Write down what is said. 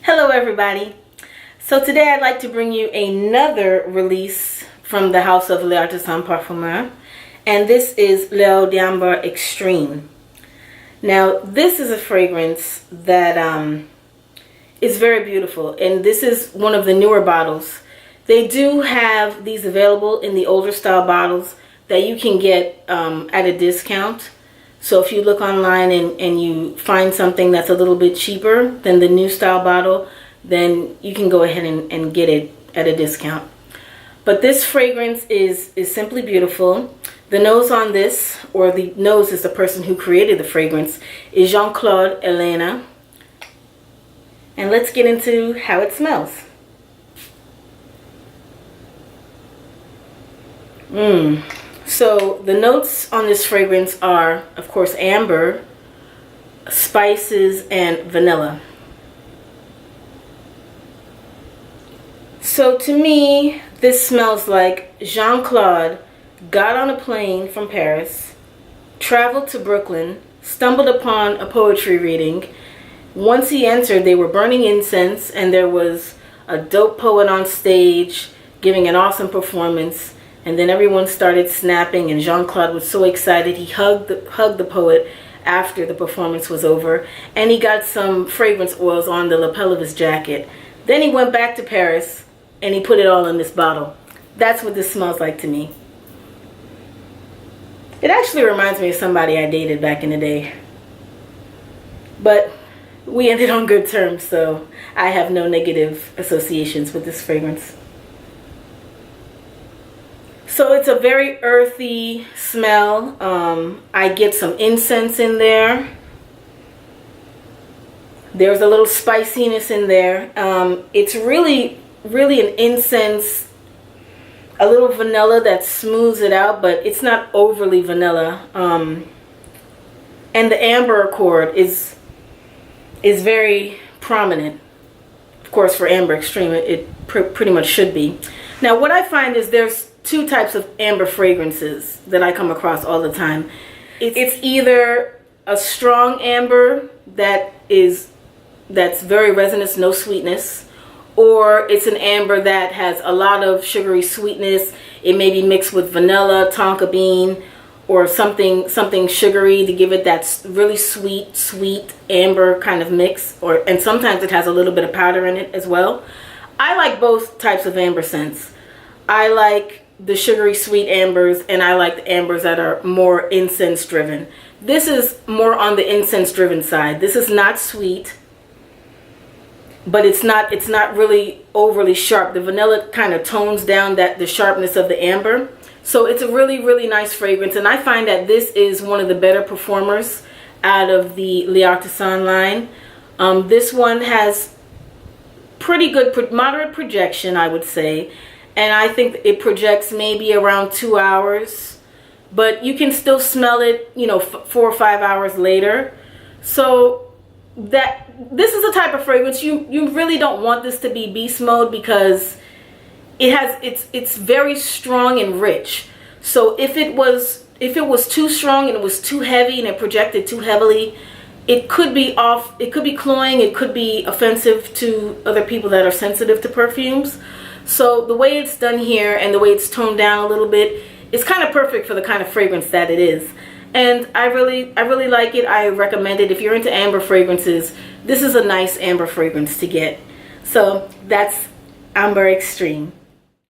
Hello everybody. So today I'd like to bring you another release from the house of L'Artisan Parfumeur, and this is Ambre Extreme. Now this is a fragrance that is very beautiful, and this is one of the newer bottles. They do have these available in the older style bottles that you can get at a discount. So if you look online and you find something that's a little bit cheaper than the new style bottle, then you can go ahead and get it at a discount. But this fragrance is simply beautiful. The nose on this, or the nose is the person who created the fragrance, is Jean-Claude Elena. And let's get into how it smells. So the notes on this fragrance are, of course, amber, spices, and vanilla. So to me, this smells like Jean-Claude got on a plane from Paris, traveled to Brooklyn, stumbled upon a poetry reading. Once he entered, they were burning incense, and there was a dope poet on stage giving an awesome performance. And then everyone started snapping, and Jean-Claude was so excited. He hugged the poet after the performance was over, and he got some fragrance oils on the lapel of his jacket. Then he went back to Paris, and he put it all in this bottle. That's what this smells like to me. It actually reminds me of somebody I dated back in the day. But we ended on good terms, so I have no negative associations with this fragrance. So it's a very earthy smell. I get some incense in there. There's a little spiciness in there. It's really an incense, a little vanilla that smooths it out, but it's not overly vanilla. And the amber accord is very prominent. Of course, for Ambre Extreme, it pretty much should be. Now, what I find is there's two types of amber fragrances that I come across all the time. It's either a strong amber that's very resinous, no sweetness, or it's an amber that has a lot of sugary sweetness. It may be mixed with vanilla, tonka bean, or something sugary to give it that really sweet amber kind of mix. And sometimes it has a little bit of powder in it as well. I like both types of amber scents. I like the sugary sweet ambers, and I like the ambers that are more incense driven. This is more on the incense driven side. This is not sweet, but it's not really overly sharp. The vanilla kind of tones down the sharpness of the amber. So it's a really nice fragrance, and I find that this is one of the better performers out of the L'Artisan line. This one has pretty good moderate projection, I would say. And I think it projects maybe around 2 hours, but you can still smell it, 4 or 5 hours later. So this is a type of fragrance you really don't want this to be beast mode, because it's very strong and rich. So if it was too strong and it was too heavy and it projected too heavily, it could be off. It could be cloying. It could be offensive to other people that are sensitive to perfumes. So the way it's done here and the way it's toned down a little bit is kind of perfect for the kind of fragrance that it is. And I really like it. I recommend it. If you're into amber fragrances, this is a nice amber fragrance to get. So that's Ambre Extreme.